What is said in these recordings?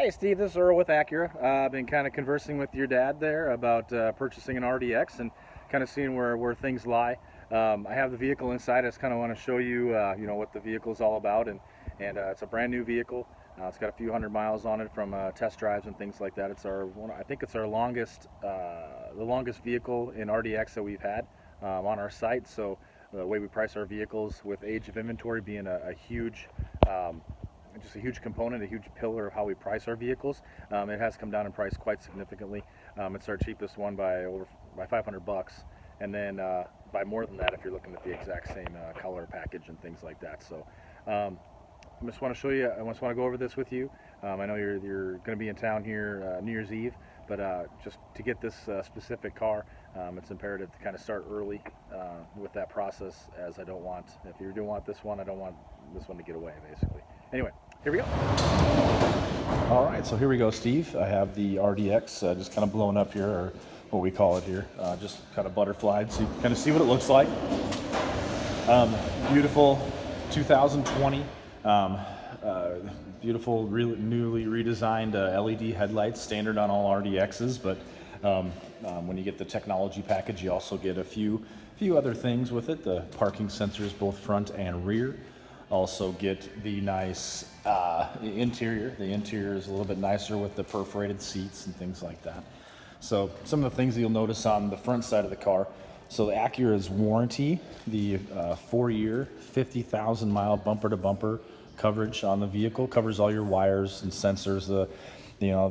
Hey Steve, this is Earl with Acura. I've been kind of conversing with your dad there about purchasing an RDX and kind of seeing where things lie. I have the vehicle inside. I just kind of want to show you, what the vehicle is all about, and it's a brand new vehicle. It's got a few hundred miles on it from test drives and things like that. I think it's our longest, the longest vehicle in RDX that we've had on our site. So the way we price our vehicles, with age of inventory being a huge just a huge component, a huge pillar of how we price our vehicles. It has come down in price quite significantly. It's our cheapest one by $500, and then by more than that if you're looking at the exact same color package and things like that. So I just want to show you. I just want to go over this with you. I know you're going to be in town here New Year's Eve, but just to get this specific car, it's imperative to kind of start early with that process, as I don't want, if you do want this one, I don't want this one to get away, basically. Anyway, here we go. All right, so here we go, Steve. I have the RDX just kind of blown up here, or what we call it here, just kind of butterflied, so you can kind of see what it looks like. Beautiful 2020. Beautiful, newly redesigned LED headlights, standard on all RDXs, but when you get the technology package, you also get a few other things with it. The parking sensors, both front and rear. Also get the nice interior. The interior is a little bit nicer with the perforated seats and things like that. So some of the things that you'll notice on the front side of the car. So the Acura's warranty, the 4-year, 50,000 mile bumper to bumper coverage on the vehicle, covers all your wires and sensors, the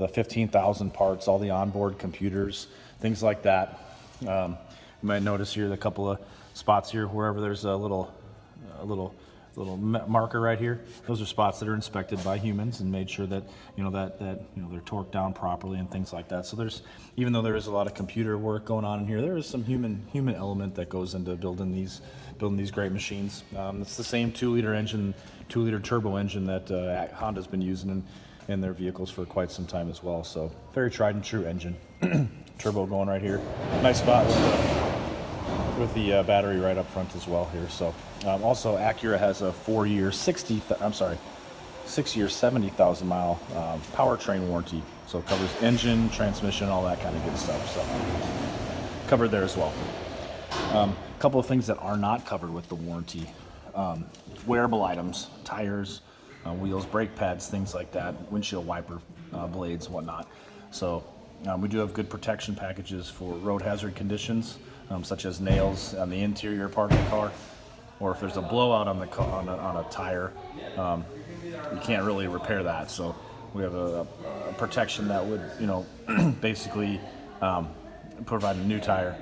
15,000 parts, all the onboard computers, things like that. You might notice here a couple of spots here wherever there's a little marker right here. Those are spots that are inspected by humans and made sure that they're torqued down properly and things like that. So even though there is a lot of computer work going on in here, there is some human element that goes into building these great machines. It's the same 2-liter engine, 2-liter turbo engine that Honda's been using in their vehicles for quite some time as well. So very tried and true engine. Turbo going right here. Nice spot with the battery right up front as well here. So also Acura has a 4-year 6-year 70,000 mile powertrain warranty. So it covers engine, transmission, all that kind of good stuff. So covered there as well. A couple of things that are not covered with the warranty: wearable items, tires, wheels, brake pads, things like that, windshield wiper blades, whatnot. So we do have good protection packages for road hazard conditions, such as nails on the interior part of the car, or if there's a blowout on a tire, you can't really repair that. So we have a protection that would, basically provide a new tire.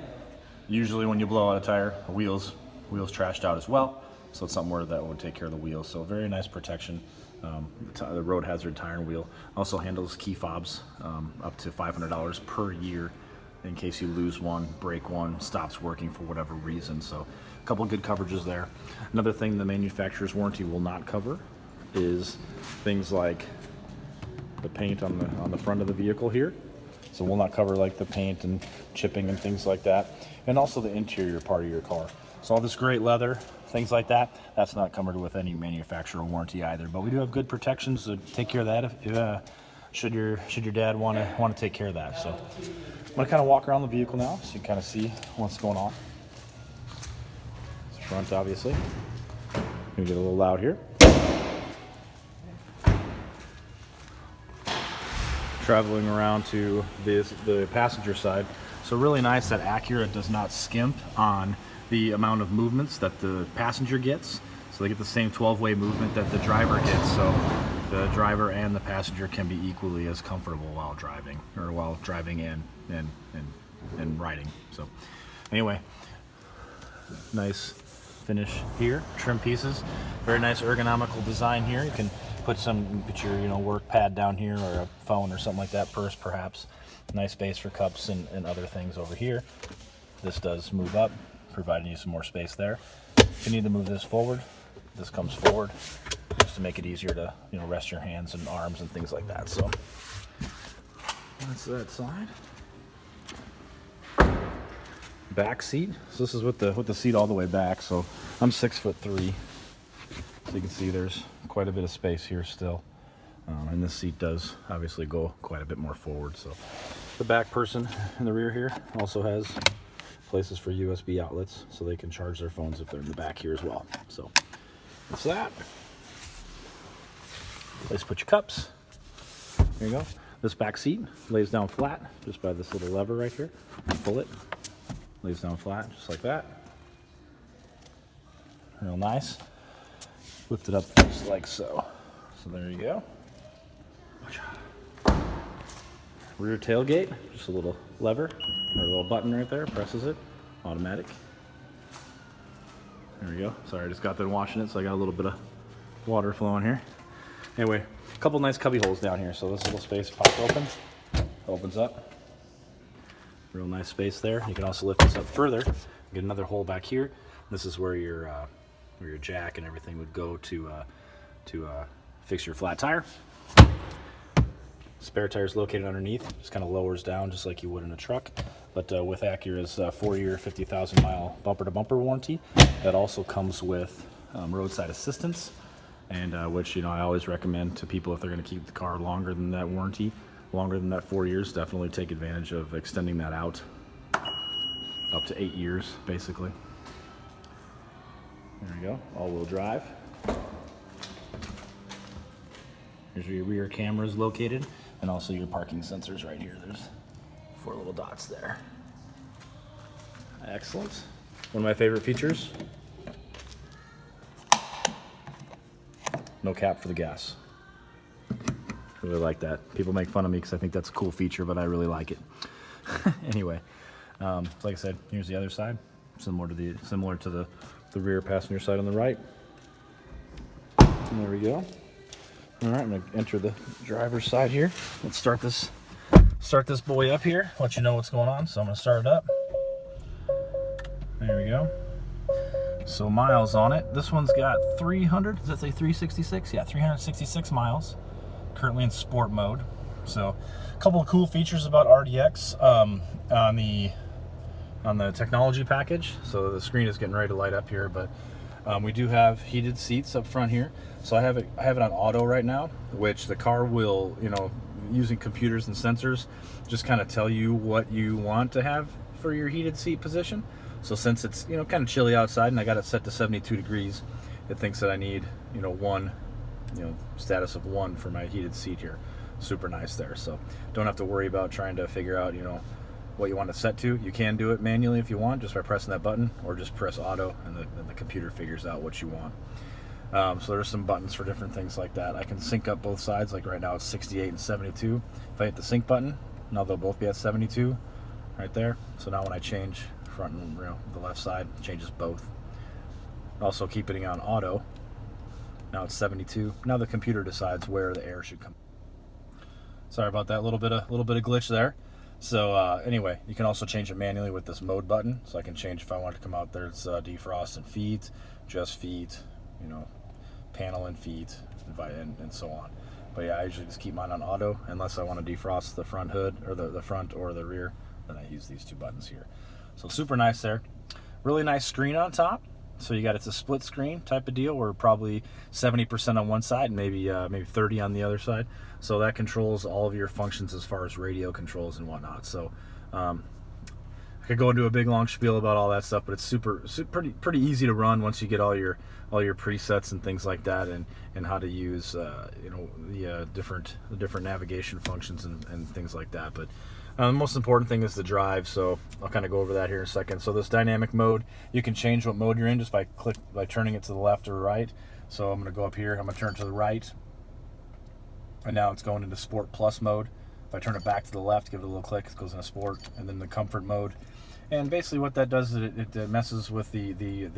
Usually when you blow out a tire, wheels trashed out as well. So it's something that would take care of the wheels. So very nice protection. The road hazard tire and wheel also handles key fobs up to $500 per year in case you lose one, break one, stops working for whatever reason. So a couple of good coverages there. Another thing the manufacturer's warranty will not cover is things like the paint on the front of the vehicle here. So we'll not cover like the paint and chipping and things like that, and also the interior part of your car. So all this great leather, things like that, that's not covered with any manufacturer warranty either. But we do have good protections to take care of that if should your dad want to take care of that. So I'm gonna kind of walk around the vehicle now so you can kind of see what's going on. It's front, obviously. Gonna get a little loud here. Traveling around to the passenger side. So really nice that Acura does not skimp on the amount of movements that the passenger gets. So they get the same 12-way movement that the driver gets. So the driver and the passenger can be equally as comfortable while driving, or while driving and riding. So anyway, nice finish here. Trim pieces. Very nice ergonomical design here. You can put your work pad down here, or a phone or something like that, purse perhaps. Nice space for cups and other things over here. This does move up, providing you some more space there. If you need to move this forward, this comes forward just to make it easier to rest your hands and arms and things like that. So that's that side. Back seat. So this is with the seat all the way back. So I'm 6'3", so you can see there's quite a bit of space here still. And this seat does obviously go quite a bit more forward. So the back person in the rear here also has places for USB outlets, so they can charge their phones if they're in the back here as well. So that's that. Place to put your cups. There you go. This back seat lays down flat just by this little lever right here. Pull it. Lays down flat just like that. Real nice. Lift it up just like so. So there you go. Rear tailgate, just a little lever or a little button right there. Presses it. Automatic. There we go. Sorry, I just got done washing it, so I got a little bit of water flowing here. Anyway, a couple nice cubby holes down here. So this little space pops open, opens up. Real nice space there. You can also lift this up further. Get another hole back here. This is where your jack and everything would go to fix your flat tire. Spare tire is located underneath. Just kind of lowers down just like you would in a truck. But with Acura's 4-year, 50,000 mile bumper-to-bumper warranty, that also comes with roadside assistance, and which I always recommend to people if they're going to keep the car longer than that warranty, longer than that 4 years. Definitely take advantage of extending that out up to 8 years, basically. There we go. All-wheel drive. Here's where your rear camera is located, and also your parking sensors right here. There's 4 little dots there. Excellent. One of my favorite features. No cap for the gas. Really like that. People make fun of me because I think that's a cool feature, but I really like it. Anyway, like I said, here's the other side. Similar to the rear passenger side on the right. And there we go. All right, I'm gonna enter the driver's side here. Let's start this boy up here. Let you know what's going on. So I'm gonna start it up. There we go. So miles on it. This one's got 300. Does that say 366? Yeah, 366 miles. Currently in sport mode. So a couple of cool features about RDX on the technology package. So the screen is getting ready to light up here, but we do have heated seats up front here. So I have it on auto right now, which the car will, using computers and sensors, just kind of tell you what you want to have for your heated seat position. So since it's, kind of chilly outside and I got it set to 72 degrees, it thinks that I need, one, status of 1 for my heated seat here. Super nice there. So don't have to worry about trying to figure out, what you want to set to. You can do it manually if you want, just by pressing that button, or just press auto and the computer figures out what you want. So there's some buttons for different things like that. I can sync up both sides, like right now it's 68 and 72. If I hit the sync button, now they'll both be at 72 right there. So now when I change front and the left side, it changes both. Also keeping it on auto, now it's 72. Now the computer decides where the air should come. Sorry about that, little bit of glitch there. So anyway, you can also change it manually with this mode button. So I can change if I want it to come out there. It's defrost and feet, just feet, panel and feet, and so on. But yeah, I usually just keep mine on auto unless I want to defrost the front hood or the front or the rear. Then I use these 2 buttons here. So super nice there. Really nice screen on top. So it's a split screen type of deal where probably 70% on one side and maybe 30 on the other side. So that controls all of your functions as far as radio controls and whatnot. So I could go into a big long spiel about all that stuff, but it's pretty easy to run once you get all your presets and things like that, and how to use the different navigation functions and things like that. But the most important thing is the drive, so I'll kind of go over that here in a second. So this dynamic mode, you can change what mode you're in just by turning it to the left or right. So I'm going to go up here, I'm going to turn to the right, and now it's going into Sport Plus mode. If I turn it back to the left, give it a little click, it goes into Sport, and then the Comfort mode. And basically what that does is it messes with the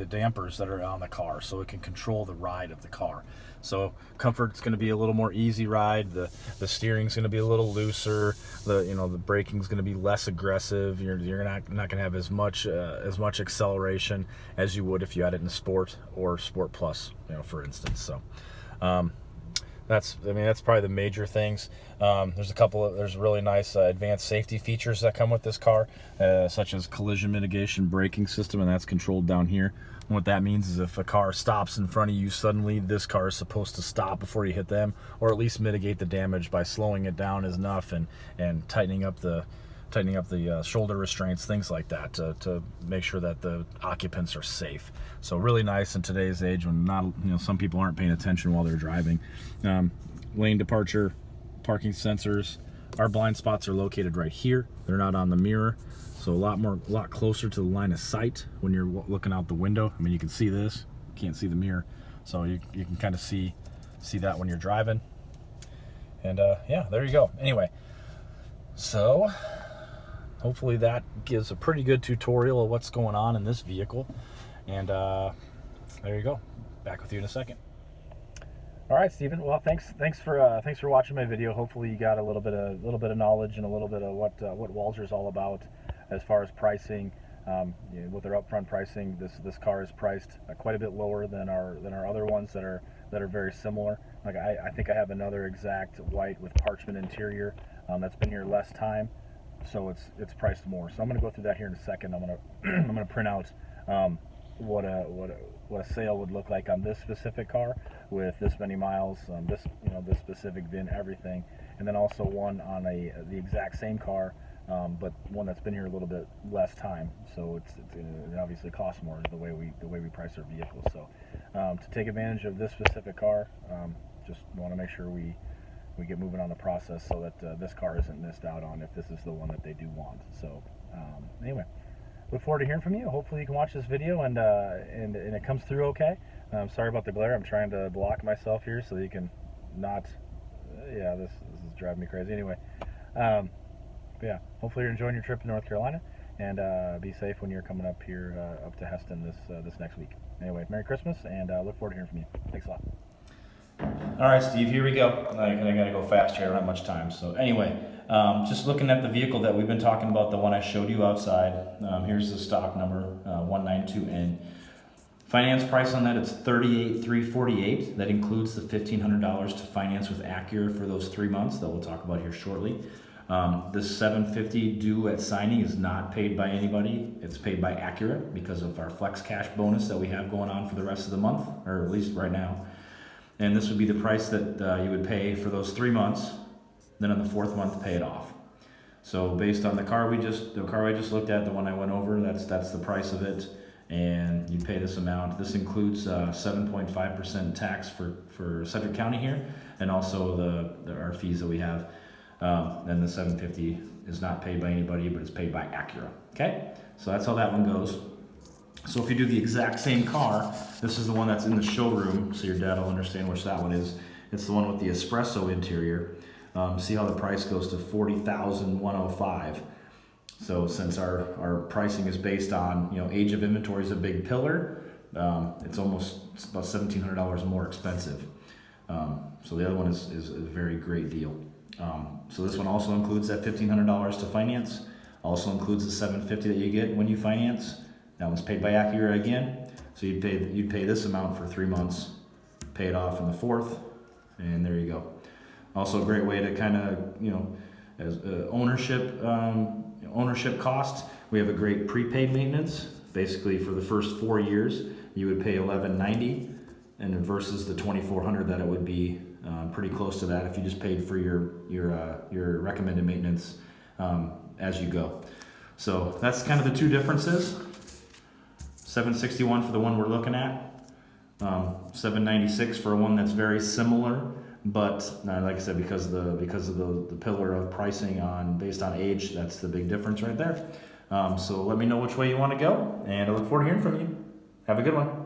dampers that are on the car, so it can control the ride of the car. So Comfort's going to be a little more easy ride. The steering's going to be a little looser. The braking's going to be less aggressive. You're not going to have as much acceleration as you would if you had it in Sport or Sport Plus, for instance. So that's probably the major things. There's really nice advanced safety features that come with this car, such as collision mitigation braking system, and that's controlled down here. And what that means is if a car stops in front of you suddenly, this car is supposed to stop before you hit them, or at least mitigate the damage by slowing it down enough and tightening up the shoulder restraints, things like that, to make sure that the occupants are safe. So really nice in today's age when some people aren't paying attention while they're driving. Lane departure, parking sensors. Our blind spots are located right here. They're not on the mirror, so a lot closer to the line of sight when you're looking out the window. I mean, you can see this, you can't see the mirror, so you can kind of see that when you're driving. And yeah, there you go. Anyway, so hopefully that gives a pretty good tutorial of what's going on in this vehicle. And there you go. Back with you in a second. All right, Steven. Well, thanks for watching my video. Hopefully you got a little bit of knowledge and a little bit of what Walser's all about as far as pricing. With their upfront pricing, this car is priced quite a bit lower than our other ones that are very similar. Like I think I have another exact white with parchment interior that's been here less time, so it's priced more. So I'm going to go through that here in a second. I'm going to print out what a sale would look like on this specific car with this many miles, this specific VIN, everything, and then also one on the exact same car, but one that's been here a little bit less time. So it obviously costs more the way we price our vehicles. So to take advantage of this specific car, just want to make sure we get moving on the process so that this car isn't missed out on if this is the one that they do want. So anyway, look forward to hearing from you. Hopefully you can watch this video and it comes through okay. Sorry about the glare. I'm trying to block myself here so that you can not. Yeah, this is driving me crazy. Anyway, yeah. Hopefully you're enjoying your trip to North Carolina, and be safe when you're coming up here up to Heston this next week. Anyway, Merry Christmas, and look forward to hearing from you. Thanks a lot. All right, Steve, here we go. I gotta go fast here. I don't have much time. So anyway, just looking at the vehicle that we've been talking about, the one I showed you outside. Here's the stock number, 192N. Finance price on that, it's $38,348. That includes the $1,500 to finance with Acura for those 3 months that we'll talk about here shortly. This $750 due at signing is not paid by anybody. It's paid by Acura because of our flex cash bonus that we have going on for the rest of the month, or at least right now. And this would be the price that you would pay for those 3 months. Then on the 4th month, pay it off. So based on the car I just looked at, the one I went over, that's the price of it. And you pay this amount. This includes 7.5% tax for Sedgwick County here, and also our fees that we have. And the $750 is not paid by anybody, but it's paid by Acura. Okay, so that's how that one goes. So if you do the exact same car, this is the one that's in the showroom, so your dad will understand which that one is. It's the one with the espresso interior. See how the price goes to $40,105. So since our pricing is based on, age of inventory is a big pillar, it's about $1,700 more expensive. So the other one is a very great deal. So this one also includes that $1,500 to finance, also includes the $750 that you get when you finance. That one's paid by Acura again. So you'd pay this amount for 3 months, pay it off in the 4th, and there you go. Also a great way to kind of, as ownership costs, we have a great prepaid maintenance. Basically for the first 4 years, you would pay $1,190, and versus the $2,400 that it would be pretty close to that if you just paid for your recommended maintenance as you go. So that's kind of the two differences. $761 for the one we're looking at, $796 for one that's very similar, but like I said, because of the pillar of pricing based on age, that's the big difference right there. So let me know which way you want to go, and I look forward to hearing from you. Have a good one.